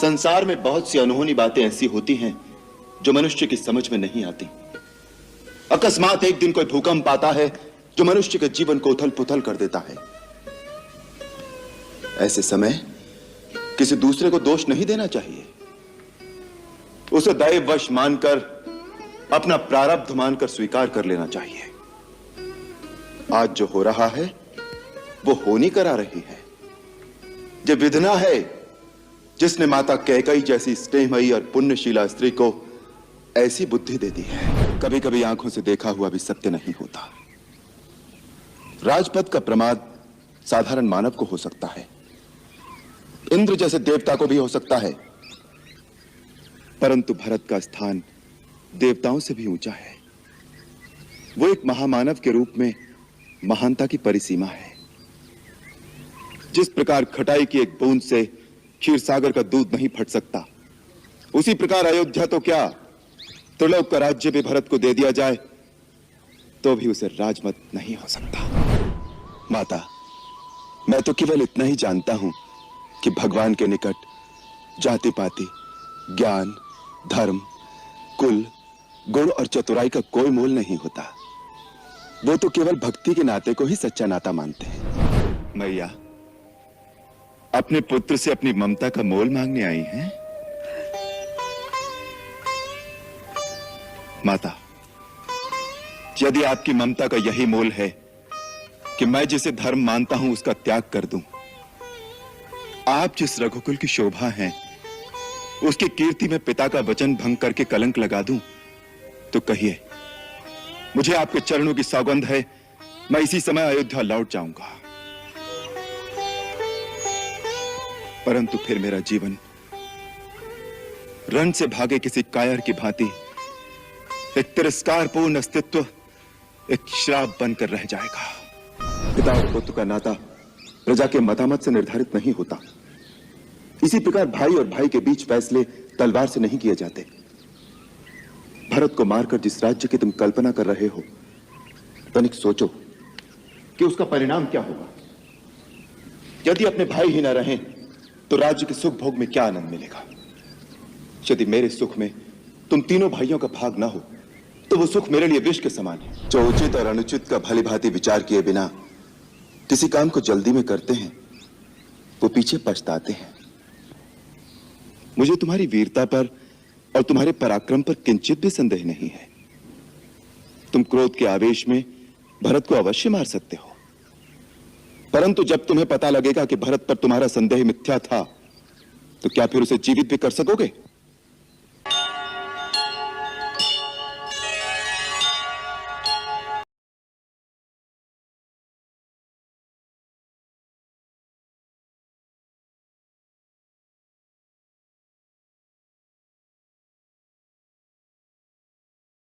संसार में बहुत सी अनहोनी बातें ऐसी होती हैं जो मनुष्य की समझ में नहीं आती। अकस्मात एक दिन कोई भूकंप आता है जो मनुष्य के जीवन को उथल पुथल कर देता है। ऐसे समय किसी दूसरे को दोष नहीं देना चाहिए, उसे दैववश मानकर, अपना प्रारब्ध मानकर स्वीकार कर लेना चाहिए। आज जो हो रहा है वो होनी करा रही है। ये विधना है जिसने माता कैकेयी जैसी स्नेहमयी और पुण्यशीला स्त्री को ऐसी बुद्धि दे दी है। कभी कभी आंखों से देखा हुआ भी सत्य नहीं होता। राजपद का प्रमाद साधारण मानव को हो सकता है, इंद्र जैसे देवता को भी हो सकता है, परंतु भरत का स्थान देवताओं से भी ऊंचा है। वो एक महामानव के रूप में महानता की परिसीमा है। जिस प्रकार खटाई की एक बूंद से क्षीर सागर का दूध नहीं फट सकता, उसी प्रकार अयोध्या तो क्या, त्रिलोक का राज्य भी भरत को दे दिया जाए तो भी उसे राजमत नहीं हो सकता। माता, मैं तो केवल इतना ही जानता हूं कि भगवान के निकट जाति पाति, ज्ञान, धर्म, कुल, गुण और चतुराई का कोई मोल नहीं होता। वो तो केवल भक्ति के नाते को ही सच्चा नाता मानते हैं। मैया अपने पुत्र से अपनी ममता का मोल मांगने आई हैं? माता, यदि आपकी ममता का यही मोल है कि मैं जिसे धर्म मानता हूं उसका त्याग कर दूं, आप जिस रघुकुल की शोभा हैं उसकी कीर्ति में पिता का वचन भंग करके कलंक लगा दूं, तो कहिए, मुझे आपके चरणों की सौगंध है, मैं इसी समय अयोध्या लौट जाऊंगा। परंतु फिर मेरा जीवन रण से भागे किसी कायर की भांति एक तिरस्कारपूर्ण अस्तित्व, एक श्राप बनकर रह जाएगा। पिता और पुत्र का नाता प्रजा के मतामत से निर्धारित नहीं होता। इसी प्रकार भाई और भाई के बीच फैसले तलवार से नहीं किए जाते। भरत को मारकर जिस राज्य की तुम कल्पना कर रहे हो, तनिक सोचो कि उसका परिणाम क्या होगा। यदि अपने भाई ही न रहें तो राज्य के सुख भोग में क्या आनंद मिलेगा। यदि मेरे सुख में तुम तीनों भाइयों का भाग ना हो तो वो सुख मेरे लिए विष के समान है। जो उचित और अनुचित का भली भांति विचार किए बिना किसी काम को जल्दी में करते हैं वो पीछे पछताते हैं। मुझे तुम्हारी वीरता पर और तुम्हारे पराक्रम पर किंचित भी संदेह नहीं है। तुम क्रोध के आवेश में भरत को अवश्य मार सकते हो, परंतु जब तुम्हें पता लगेगा कि भरत पर तुम्हारा संदेह मिथ्या था, तो क्या फिर उसे जीवित भी कर सकोगे?